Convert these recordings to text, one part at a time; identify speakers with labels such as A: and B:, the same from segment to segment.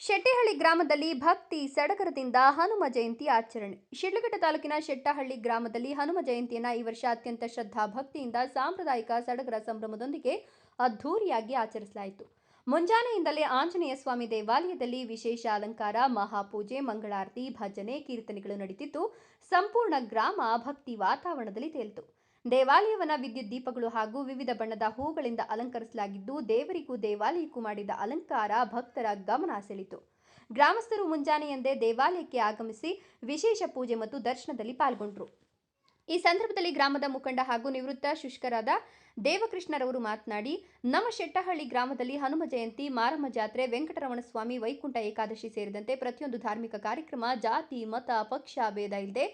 A: ಶೆಟ್ಟಿಹಳ್ಳಿ ಗ್ರಾಮದಲ್ಲಿ ಭಕ್ತಿ ಸಡಗರದಿಂದ ಹನುಮ ಜಯಂತಿ ಆಚರಣೆ. ಶಿಡ್ಲಘಟ್ಟ ತಾಲೂಕಿನ ಶೆಟ್ಟಹಳ್ಳಿ ಗ್ರಾಮದಲ್ಲಿ ಹನುಮ ಜಯಂತಿಯನ್ನು ಈ ವರ್ಷ ಅತ್ಯಂತ ಶ್ರದ್ಧಾ ಭಕ್ತಿಯಿಂದ ಸಾಂಪ್ರದಾಯಿಕ ಸಡಗರ ಸಂಭ್ರಮದೊಂದಿಗೆ ಅದ್ಧೂರಿಯಾಗಿ ಆಚರಿಸಲಾಯಿತು. ಮುಂಜಾನೆಯಿಂದಲೇ ಆಂಜನೇಯ ಸ್ವಾಮಿ ದೇವಾಲಯದಲ್ಲಿ ವಿಶೇಷ ಅಲಂಕಾರ, ಮಹಾಪೂಜೆ, ಮಂಗಳಾರತಿ, ಭಜನೆ, ಕೀರ್ತನೆಗಳು ನಡೆದಿದ್ದು ಸಂಪೂರ್ಣ ಗ್ರಾಮ ಭಕ್ತಿ ವಾತಾವರಣದಲ್ಲಿ ತೇಲಿತು. ದೇವಾಲಯವನ್ನ ವಿದ್ಯುತ್ ದೀಪಗಳು ಹಾಗೂ ವಿವಿಧ ಬಣ್ಣದ ಹೂಗಳಿಂದ ಅಲಂಕರಿಸಲಾಗಿದ್ದು, ದೇವರಿಗೂ ದೇವಾಲಯಕ್ಕೂ ಮಾಡಿದ ಅಲಂಕಾರ ಭಕ್ತರ ಗಮನ ಸೆಳೆಯಿತು. ಗ್ರಾಮಸ್ಥರು ಮುಂಜಾನೆಯಂದೇ ದೇವಾಲಯಕ್ಕೆ ಆಗಮಿಸಿ ವಿಶೇಷ ಪೂಜೆ ಮತ್ತು ದರ್ಶನದಲ್ಲಿ ಪಾಲ್ಗೊಂಡರು. ಈ ಸಂದರ್ಭದಲ್ಲಿ ಗ್ರಾಮದ ಮುಖಂಡ ಹಾಗೂ ನಿವೃತ್ತ ಶುಷ್ಕರಾದ ದೇವಕೃಷ್ಣರವರು ಮಾತನಾಡಿ, ನಮ್ಮ ಶೆಟ್ಟಹಳ್ಳಿ ಗ್ರಾಮದಲ್ಲಿ ಹನುಮ ಜಯಂತಿ, ಮಾರಮ್ಮ ಜಾತ್ರೆ, ವೆಂಕಟರಮಣ ಸ್ವಾಮಿ ವೈಕುಂಠ ಏಕಾದಶಿ ಸೇರಿದಂತೆ ಪ್ರತಿಯೊಂದು ಧಾರ್ಮಿಕ ಕಾರ್ಯಕ್ರಮ ಜಾತಿ, ಮತ, ಪಕ್ಷ ಭೇದ ಇಲ್ಲದೆ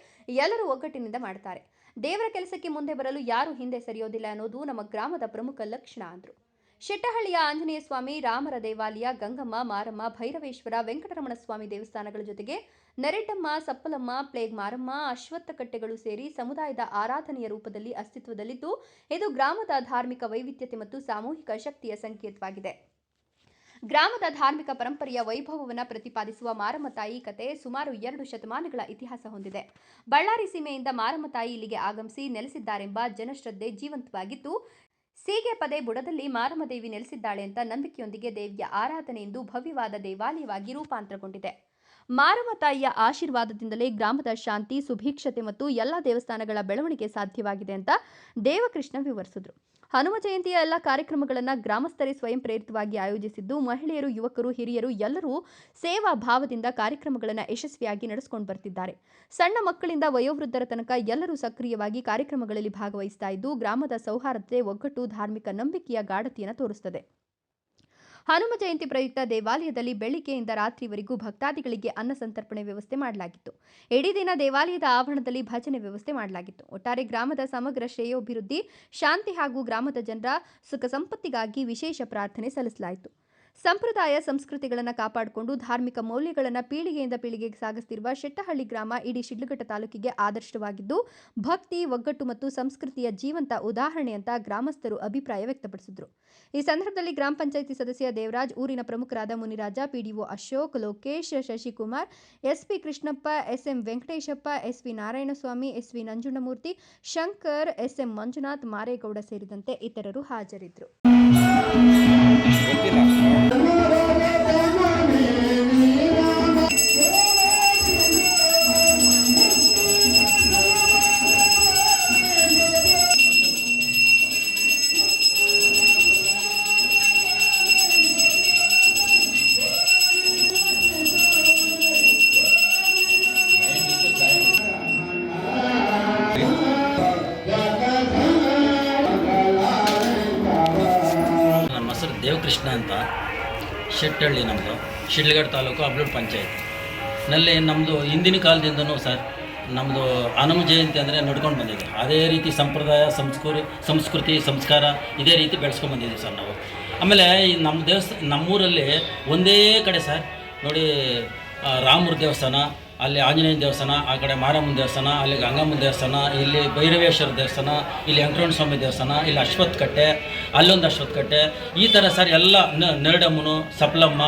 A: ಎಲ್ಲರೂ ಒಗ್ಗಟ್ಟಿನಿಂದ ಮಾಡ್ತಾರೆ. ದೇವರ ಕೆಲಸಕ್ಕೆ ಮುಂದೆ ಬರಲು ಯಾರು ಹಿಂದೆ ಸರಿಯೋದಿಲ್ಲ ಅನ್ನೋದು ನಮ್ಮ ಗ್ರಾಮದ ಪ್ರಮುಖ ಲಕ್ಷಣ ಅಂದರು. ಶೆಟ್ಟಹಳ್ಳಿಯ ಆಂಜನೇಯ ಸ್ವಾಮಿ, ರಾಮರ ದೇವಾಲಯ, ಗಂಗಮ್ಮ, ಮಾರಮ್ಮ, ಭೈರವೇಶ್ವರ, ವೆಂಕಟರಮಣ ಸ್ವಾಮಿ ದೇವಸ್ಥಾನಗಳ ಜೊತೆಗೆ ನೆರೆಟಮ್ಮ, ಸಪ್ಪಲಮ್ಮ, ಪ್ಲೇಗ್ ಮಾರಮ್ಮ, ಅಶ್ವತ್ಥ ಕಟ್ಟೆಗಳು ಸೇರಿ ಸಮುದಾಯದ ಆರಾಧನೆಯ ರೂಪದಲ್ಲಿ ಅಸ್ತಿತ್ವದಲ್ಲಿದ್ದು, ಇದು ಗ್ರಾಮದ ಧಾರ್ಮಿಕ ವೈವಿಧ್ಯತೆ ಮತ್ತು ಸಾಮೂಹಿಕ ಶಕ್ತಿಯ ಸಂಕೇತವಾಗಿದೆ. ಗ್ರಾಮದ ಧಾರ್ಮಿಕ ಪರಂಪರೆಯ ವೈಭವವನ್ನು ಪ್ರತಿಪಾದಿಸುವ ಮಾರಮ್ಮ ತಾಯಿ ಕತೆ ಸುಮಾರು 2 ಶತಮಾನಗಳ ಇತಿಹಾಸ ಹೊಂದಿದೆ. ಬಳ್ಳಾರಿ ಸೀಮೆಯಿಂದ ಮಾರಮ್ಮ ತಾಯಿ ಇಲ್ಲಿಗೆ ಆಗಮಿಸಿ ನೆಲೆಸಿದ್ದಾರೆಂಬ ಜನಶ್ರದ್ಧೆ ಜೀವಂತವಾಗಿದ್ದು, ಸೀಗೆ ಪದೇ ಬುಡದಲ್ಲಿ ಮಾರಮ್ಮ ದೇವಿ ನೆಲೆಸಿದ್ದಾಳೆ ಅಂತ ನಂಬಿಕೆಯೊಂದಿಗೆ ದೇವಿಯ ಆರಾಧನೆಯಿಂದ ಭವ್ಯವಾದ ದೇವಾಲಯವಾಗಿ ರೂಪಾಂತರಗೊಂಡಿದೆ. ಮಾರಮ್ಮ ತಾಯಿಯ ಆಶೀರ್ವಾದದಿಂದಲೇ ಗ್ರಾಮದ ಶಾಂತಿ, ಸುಭೀಕ್ಷತೆ ಮತ್ತು ಎಲ್ಲ ದೇವಸ್ಥಾನಗಳ ಬೆಳವಣಿಗೆ ಸಾಧ್ಯವಾಗಿದೆ ಅಂತ ದೇವಕೃಷ್ಣ ವಿವರಿಸಿದರು. ಹನುಮ ಜಯಂತಿಯ ಎಲ್ಲ ಕಾರ್ಯಕ್ರಮಗಳನ್ನು ಗ್ರಾಮಸ್ಥರೇ ಸ್ವಯಂ ಪ್ರೇರಿತವಾಗಿ ಆಯೋಜಿಸಿದ್ದು, ಮಹಿಳೆಯರು, ಯುವಕರು, ಹಿರಿಯರು ಎಲ್ಲರೂ ಸೇವಾ ಭಾವದಿಂದ ಕಾರ್ಯಕ್ರಮಗಳನ್ನು ಯಶಸ್ವಿಯಾಗಿ ನಡೆಸಿಕೊಂಡು ಬರ್ತಿದ್ದಾರೆ. ಸಣ್ಣ ಮಕ್ಕಳಿಂದ ವಯೋವೃದ್ಧರ ತನಕ ಎಲ್ಲರೂ ಸಕ್ರಿಯವಾಗಿ ಕಾರ್ಯಕ್ರಮಗಳಲ್ಲಿ ಭಾಗವಹಿಸ್ತಾ ಇದ್ದು, ಗ್ರಾಮದ ಸೌಹಾರ್ದತೆ, ಒಗ್ಗಟ್ಟು, ಧಾರ್ಮಿಕ ನಂಬಿಕೆಯ ಗಾಢತೆಯನ್ನು ತೋರಿಸುತ್ತದೆ. ಹನುಮ ಜಯಂತಿ ಪ್ರಯುಕ್ತ ದೇವಾಲಯದಲ್ಲಿ ಬೆಳಿಗ್ಗೆಯಿಂದ ರಾತ್ರಿವರೆಗೂ ಭಕ್ತಾದಿಗಳಿಗೆ ಅನ್ನ ಸಂತರ್ಪಣೆ ವ್ಯವಸ್ಥೆ ಮಾಡಲಾಗಿತ್ತು. ಇಡೀ ದಿನ ದೇವಾಲಯದ ಆವರಣದಲ್ಲಿ ಭಜನೆ ವ್ಯವಸ್ಥೆ ಮಾಡಲಾಗಿತ್ತು. ಒಟ್ಟಾರೆ ಗ್ರಾಮದ ಸಮಗ್ರ ಶ್ರೇಯೋಭಿವೃದ್ಧಿ, ಶಾಂತಿ ಹಾಗೂ ಗ್ರಾಮದ ಜನರ ಸುಖ ಸಂಪತ್ತಿಗಾಗಿ ವಿಶೇಷ ಪ್ರಾರ್ಥನೆ ಸಲ್ಲಿಸಲಾಯಿತು. ಸಂಪ್ರದಾಯ ಸಂಸ್ಕೃತಿಗಳನ್ನು ಕಾಪಾಡಿಕೊಂಡು ಧಾರ್ಮಿಕ ಮೌಲ್ಯಗಳನ್ನು ಪೀಳಿಗೆಯಿಂದ ಪೀಳಿಗೆಗೆ ಸಾಗಿಸುತ್ತಿರುವ ಶೆಟ್ಟಹಳ್ಳಿ ಗ್ರಾಮ ಇಡೀ ಶಿಡ್ಲಘಟ್ಟ ತಾಲೂಕಿಗೆ ಆದರ್ಶವಾಗಿದ್ದು, ಭಕ್ತಿ, ಒಗ್ಗಟ್ಟು ಮತ್ತು ಸಂಸ್ಕೃತಿಯ ಜೀವಂತ ಉದಾಹರಣೆ ಅಂತ ಗ್ರಾಮಸ್ಥರು ಅಭಿಪ್ರಾಯ ವ್ಯಕ್ತಪಡಿಸಿದರು. ಈ ಸಂದರ್ಭದಲ್ಲಿ ಗ್ರಾಮ ಪಂಚಾಯಿತಿ ಸದಸ್ಯ ದೇವರಾಜ್, ಊರಿನ ಪ್ರಮುಖರಾದ Muniraja, PDO Ashok, Lokesh, Shashikumar, SP Krishnappa, SM Venkateshappa, SV Narayanaswamy, SV Nanjundamurthy, Shankar, SM Manjunath, Maregowda ಸೇರಿದಂತೆ ಇತರರು ಹಾಜರಿದ್ದರು.
B: ನಮ್ಮ ಹೆಸರು ದೇವಕೃಷ್ಣ ಅಂತ. ಶೆಟ್ಟಹಳ್ಳಿ ನಮ್ಮದು, ಶಿಡ್ಲಘಟ್ಟ ತಾಲೂಕು, ಅಬ್ಲೂರು ಪಂಚಾಯತ್ ನಲ್ಲಿ ನಮ್ಮದು ಹಿಂದಿನ ಕಾಲದಿಂದನೂ ಸರ್ ನಮ್ಮದು ಹನುಮ ಜಯಂತಿ ಅಂದರೆ ನಡ್ಕೊಂಡು ಬಂದಿದೆ. ಅದೇ ರೀತಿ ಸಂಪ್ರದಾಯ, ಸಂಸ್ಕೃತಿ, ಸಂಸ್ಕಾರ ಇದೇ ರೀತಿ ಬೆಳೆಸ್ಕೊಂಡು ಬಂದಿದ್ದೀವಿ ಸರ್ ನಾವು. ಆಮೇಲೆ ಈ ನಮ್ಮ ನಮ್ಮೂರಲ್ಲಿ ಒಂದೇ ಕಡೆ ಸರ್ ನೋಡಿ, ರಾಮರ ದೇವಸ್ಥಾನ, ಅಲ್ಲಿ ಆಂಜನೇಯ ದೇವಸ್ಥಾನ, ಆ ಕಡೆ ಮಾರಮ್ಮನ ದೇವಸ್ಥಾನ, ಅಲ್ಲಿ ಗಂಗಮ್ಮನ ದೇವಸ್ಥಾನ, ಇಲ್ಲಿ ಭೈರವೇಶ್ವರ ದೇವಸ್ಥಾನ, ಇಲ್ಲಿ ವೆಂಕಟರಮಣ ಸ್ವಾಮಿ ದೇವಸ್ಥಾನ, ಇಲ್ಲಿ ಅಶ್ವತ್ಥ ಕಟ್ಟೆ, ಅಲ್ಲೊಂದು ಅಶ್ವತ್ಥ ಕಟ್ಟೆ, ಈ ಥರ ಸರ್ ಎಲ್ಲ ನೆರಡಮ್ಮನು, ಸಪ್ಲಮ್ಮ,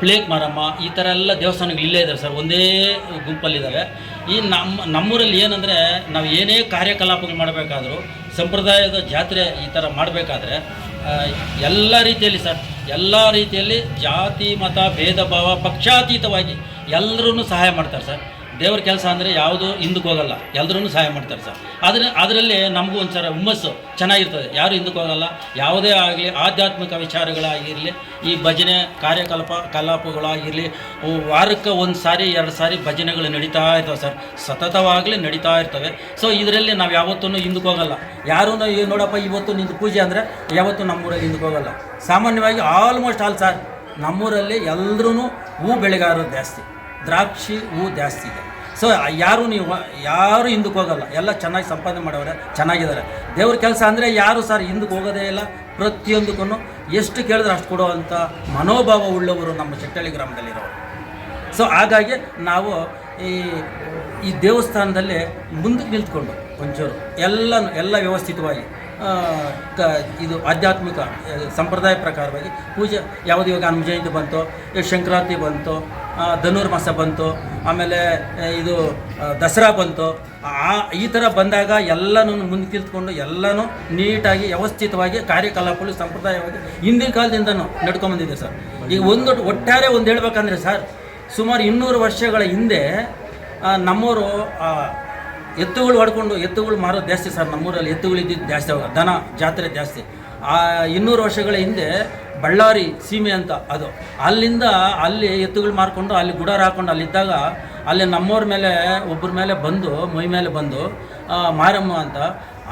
B: ಪ್ಲೇಕ್ ಮಾರಮ್ಮ, ಈ ಥರ ಎಲ್ಲ ದೇವಸ್ಥಾನಗಳು ಇಲ್ಲೇ ಇದ್ದಾರೆ ಸರ್, ಒಂದೇ ಗುಂಪಲ್ಲಿದ್ದಾವೆ. ಈ ನಮ್ಮೂರಲ್ಲಿ ಏನಂದರೆ, ನಾವು ಏನೇ ಕಾರ್ಯಕಲಾಪಗಳು ಮಾಡಬೇಕಾದ್ರೂ, ಸಂಪ್ರದಾಯದ ಜಾತ್ರೆ ಈ ಥರ ಮಾಡಬೇಕಾದ್ರೆ ಎಲ್ಲ ರೀತಿಯಲ್ಲಿ ಸರ್, ಎಲ್ಲ ರೀತಿಯಲ್ಲಿ ಜಾತಿ, ಮತ, ಭೇದ ಭಾವ, ಪಕ್ಷಾತೀತವಾಗಿ ಎಲ್ಲರೂ ಸಹಾಯ ಮಾಡ್ತಾರೆ ಸರ್. ದೇವ್ರ ಕೆಲಸ ಅಂದರೆ ಯಾವುದು ಹಿಂದಕ್ಕೆ ಹೋಗಲ್ಲ, ಎಲ್ಲರೂ ಸಹಾಯ ಮಾಡ್ತಾರೆ ಸರ್. ಅದರಲ್ಲಿ ನಮಗೂ ಒಂಥರ ಹುಮ್ಮಸ್ಸು ಚೆನ್ನಾಗಿರ್ತದೆ, ಯಾರು ಹಿಂದಕ್ಕೆ ಹೋಗಲ್ಲ. ಯಾವುದೇ ಆಗಲಿ ಆಧ್ಯಾತ್ಮಿಕ ವಿಚಾರಗಳಾಗಿರಲಿ, ಈ ಭಜನೆ ಕಲಾಪಗಳಾಗಿರಲಿ, ವಾರಕ್ಕೆ 1 ಸಾರಿ 2 ಸಾರಿ ಭಜನೆಗಳು ನಡೀತಾ ಇರ್ತವೆ ಸರ್, ಸತತವಾಗಲಿ ನಡೀತಾ ಇರ್ತವೆ. ಸೊ ಇದರಲ್ಲಿ ನಾವು ಯಾವತ್ತೂ ಹಿಂದಕ್ಕೆ ಹೋಗಲ್ಲ. ಯಾರೂ ನೋಡಪ್ಪ ಇವತ್ತು ನಿಂದು ಪೂಜೆ ಅಂದರೆ ಯಾವತ್ತೂ ನಮ್ಮೂರಲ್ಲಿ ಹಿಂದಕ್ಕೆ ಹೋಗಲ್ಲ. ಸಾಮಾನ್ಯವಾಗಿ ಆಲ್ಮೋಸ್ಟ್ ಆಲ್ ಸರ್ ನಮ್ಮೂರಲ್ಲಿ ಎಲ್ಲರೂ ಹೂ ಬೆಳೆಗಾರರು ಜಾಸ್ತಿ, ದ್ರಾಕ್ಷಿ ಹೂ ಜಾಸ್ತಿ ಇದೆ. ಸೊ ಯಾರು ಹಿಂದಕ್ಕೆ ಹೋಗಲ್ಲ, ಎಲ್ಲ ಚೆನ್ನಾಗಿ ಸಂಪಾದನೆ ಮಾಡೋರೆ, ಚೆನ್ನಾಗಿದ್ದಾರೆ. ದೇವ್ರ ಕೆಲಸ ಅಂದರೆ ಯಾರು ಸರ್ ಹಿಂದಕ್ಕೆ ಹೋಗೋದೇ ಇಲ್ಲ. ಪ್ರತಿಯೊಂದಕ್ಕೂ ಎಷ್ಟು ಕೇಳಿದ್ರೆ ಅಷ್ಟು ಕೊಡುವಂಥ ಮನೋಭಾವ ಉಳ್ಳವರು ನಮ್ಮ ಶೆಟ್ಟಹಳ್ಳಿ ಗ್ರಾಮದಲ್ಲಿರೋರು. ಸೊ ಹಾಗಾಗಿ ನಾವು ಈ ದೇವಸ್ಥಾನದಲ್ಲಿ ಮುಂದಕ್ಕೆ ನಿಂತ್ಕೊಂಡು ಒಂಚೂರು ಎಲ್ಲ ವ್ಯವಸ್ಥಿತವಾಗಿ ಇದು ಆಧ್ಯಾತ್ಮಿಕ ಸಂಪ್ರದಾಯ ಪ್ರಕಾರವಾಗಿ ಪೂಜೆ ಯಾವುದು ಇವಾಗ ಹನುಮ ಜಯಂತಿ ಬಂತು, ಸಂಕ್ರಾಂತಿ ಬಂತು, ಧನುರ್ಮಾಸ ಬಂತು, ಆಮೇಲೆ ಇದು ದಸರಾ ಬಂತು. ಈ ಥರ ಬಂದಾಗ ಎಲ್ಲನೂ ಮುಂದೆ ನಿಂತ್ಕೊಂಡು ಎಲ್ಲನೂ ನೀಟಾಗಿ ವ್ಯವಸ್ಥಿತವಾಗಿ ಕಾರ್ಯಕಲಾಪಗಳು ಸಂಪ್ರದಾಯವಾಗಿ ಹಿಂದಿನ ಕಾಲದಿಂದನೂ ನಡ್ಕೊಂಬಂದಿದೆ ಸರ್. ಈಗ ಒಟ್ಟಾರೆ ಹೇಳ್ಬೇಕಂದ್ರೆ ಸರ್, ಸುಮಾರು 200 ವರ್ಷಗಳ ಹಿಂದೆ ನಮ್ಮವರು ಎತ್ತುಗಳು ಹೊಡ್ಕೊಂಡು ಎತ್ತುಗಳು ಮಾರೋದು ಜಾಸ್ತಿ ಸರ್. ನಮ್ಮೂರಲ್ಲಿ ಎತ್ತುಗಳಿದ್ದು ಜಾಸ್ತಿ, ದನ ಜಾತ್ರೆ ಜಾಸ್ತಿ. 200 ವರ್ಷಗಳ ಹಿಂದೆ ಬಳ್ಳಾರಿ ಸೀಮೆ ಅಂತ ಅದು, ಅಲ್ಲಿಂದ ಅಲ್ಲಿ ಎತ್ತುಗಳು ಮಾರ್ಕೊಂಡು ಅಲ್ಲಿ ಗುಡಾರ ಹಾಕ್ಕೊಂಡು ಅಲ್ಲಿದ್ದಾಗ ಅಲ್ಲಿ ನಮ್ಮವ್ರ ಮೇಲೆ ಒಬ್ಬರ ಮೇಲೆ ಬಂದು ಮೈ ಮೇಲೆ ಬಂದು ಮಾರಮ್ಮ ಅಂತ,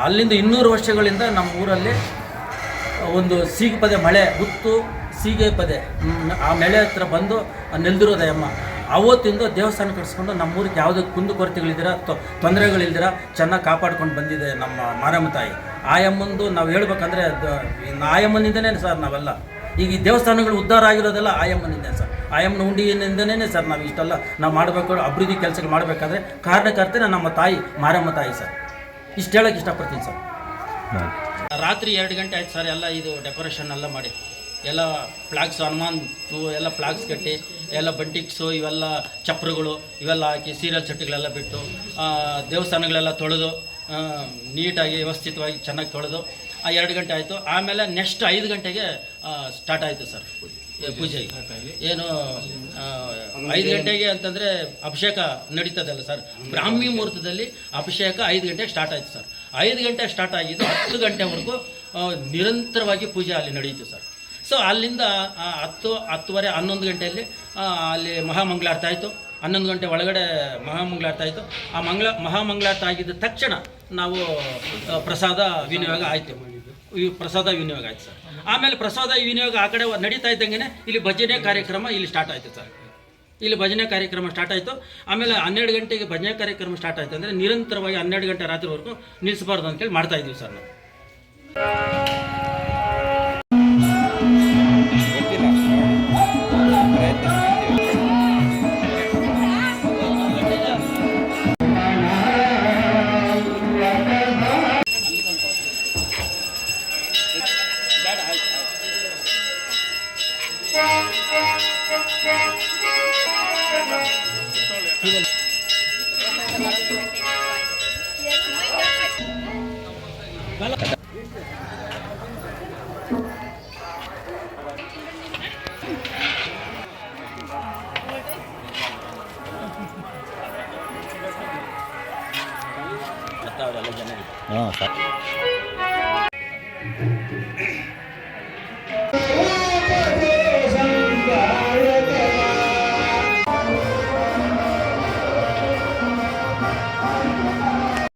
B: ಅಲ್ಲಿಂದ 200 ವರ್ಷಗಳಿಂದ ನಮ್ಮ ಊರಲ್ಲಿ ಒಂದು ಸೀಗೆ ಪದೆ ಮಳೆ ಹುತ್ತು ಸೀಗೆ ಪದೆ ಆ ಮಳೆ ಹತ್ರ ಬಂದು ನೆಲೆದಿರೋದಯ್ಯಮ್ಮ. ಅವತ್ತಿಂದ ದೇವಸ್ಥಾನ ಕಟ್ಸ್ಕೊಂಡು ನಮ್ಮೂರಿಗೆ ಯಾವುದೇ ಕುಂದು ಕೊರತೆಗಳಿದ್ದೀರ ತೊಂದರೆಗಳಿಲ್ದಿರ ಚೆನ್ನಾಗಿ ಕಾಪಾಡ್ಕೊಂಡು ಬಂದಿದೆ ನಮ್ಮ ಮಾರಮ್ಮ ತಾಯಿ. ಆಯಮ್ಮಂದು ನಾವು ಹೇಳ್ಬೇಕಂದ್ರೆ ಆಯಮ್ಮನಿಂದನೇ ಸರ್ ನಾವೆಲ್ಲ ಈಗ ಈ ದೇವಸ್ಥಾನಗಳು ಉದ್ಧಾರ ಆಗಿರೋದೆಲ್ಲ ಆಯಮ್ಮನಿಂದ ಸರ್. ಆಯಮ್ಮನ ಉಂಡಿಯಿಂದನೇ ಸರ್ ನಾವು ಇಷ್ಟೆಲ್ಲ ನಾವು ಮಾಡಬೇಕು, ಅಭಿವೃದ್ಧಿ ಕೆಲಸಗಳು ಮಾಡಬೇಕಾದ್ರೆ ಕಾರಣಕರ್ತನೇ ನಮ್ಮ ತಾಯಿ ಮಾರಮ್ಮ ತಾಯಿ ಸರ್. ಇಷ್ಟು ಹೇಳೋಕ್ಕೆ ಇಷ್ಟಪಡ್ತೀನಿ ಸರ್. ರಾತ್ರಿ 2 ಗಂಟೆ ಆಯ್ತು ಸರ್, ಎಲ್ಲ ಇದು ಡೆಕೋರೇಷನ್ ಎಲ್ಲ ಮಾಡಿ ಎಲ್ಲ ಫ್ಲಾಗ್ಸ್ ಹನುಮಾನ್ ಎಲ್ಲ ಫ್ಲಾಗ್ಸ್ ಕಟ್ಟಿ ಎಲ್ಲ ಬಂಟಿಕ್ಸು ಇವೆಲ್ಲ ಚಪ್ರಗಳು ಇವೆಲ್ಲ ಹಾಕಿ ಸೀರಿಯಲ್ ಸೆಟ್ಗಳೆಲ್ಲ ಬಿಟ್ಟು ದೇವಸ್ಥಾನಗಳೆಲ್ಲ ತೊಳೆದು ನೀಟಾಗಿ ವ್ಯವಸ್ಥಿತವಾಗಿ ಚೆನ್ನಾಗಿ ತೊಳೆದು 2 ಗಂಟೆ ಆಯಿತು. ಆಮೇಲೆ ನೆಕ್ಸ್ಟ್ 5 ಗಂಟೆಗೆ ಸ್ಟಾರ್ಟ್ ಆಯಿತು ಸರ್ ಪೂಜೆ. ಏನು 5 ಗಂಟೆಗೆ ಅಂತಂದರೆ ಅಭಿಷೇಕ ನಡೀತದಲ್ಲ ಸರ್, ಬ್ರಾಹ್ಮಿ ಮುಹೂರ್ತದಲ್ಲಿ ಅಭಿಷೇಕ 5 ಗಂಟೆಗೆ ಸ್ಟಾರ್ಟ್ ಆಯಿತು ಸರ್. 5 ಗಂಟೆ ಸ್ಟಾರ್ಟ್ ಆಗಿದ್ದು 10 ಗಂಟೆವರೆಗೂ ನಿರಂತರವಾಗಿ ಪೂಜೆ ಅಲ್ಲಿ ನಡೆಯಿತು ಸರ್. ಸೊ ಅಲ್ಲಿಂದ 10, 10:30, 11 ಗಂಟೆಯಲ್ಲಿ ಅಲ್ಲಿ ಮಹಾಮಂಗಳಾರತಿ ಆಯಿತು. 11 ಗಂಟೆ ಒಳಗಡೆ ಮಹಾಮಂಗಳಾರತಿ ಆಯಿತು. ಆ ಮಹಾಮಂಗಳಾರತಿ ಆಗಿದ್ದ ತಕ್ಷಣ ನಾವು ಪ್ರಸಾದ ವಿನಿಯೋಗ ಆಯಿತು. ಪ್ರಸಾದ ವಿನಿಯೋಗ ಆಯಿತು ಸರ್. ಆಮೇಲೆ ಪ್ರಸಾದ ವಿನಿಯೋಗ ಆ ಕಡೆ ನಡೀತಾ ಇದ್ದಂಗೆ ಇಲ್ಲಿ ಭಜನೆ ಕಾರ್ಯಕ್ರಮ ಇಲ್ಲಿ ಸ್ಟಾರ್ಟ್ ಆಯಿತು ಸರ್. ಇಲ್ಲಿ ಭಜನೆ ಕಾರ್ಯಕ್ರಮ ಸ್ಟಾರ್ಟ್ ಆಯಿತು. ಆಮೇಲೆ 12 ಗಂಟೆಗೆ ಭಜನೆ ಕಾರ್ಯಕ್ರಮ ಸ್ಟಾರ್ಟ್ ಆಯಿತು. ಅಂದರೆ ನಿರಂತರವಾಗಿ 12 ಗಂಟೆ ರಾತ್ರಿವರೆಗೂ ನಿಲ್ಲಿಸಬಾರ್ದು ಅಂತೇಳಿ ಮಾಡ್ತಾಯಿದ್ದೀವಿ ಸರ್ ನಾವು. ಅವರೆಲ್ಲ ಜನ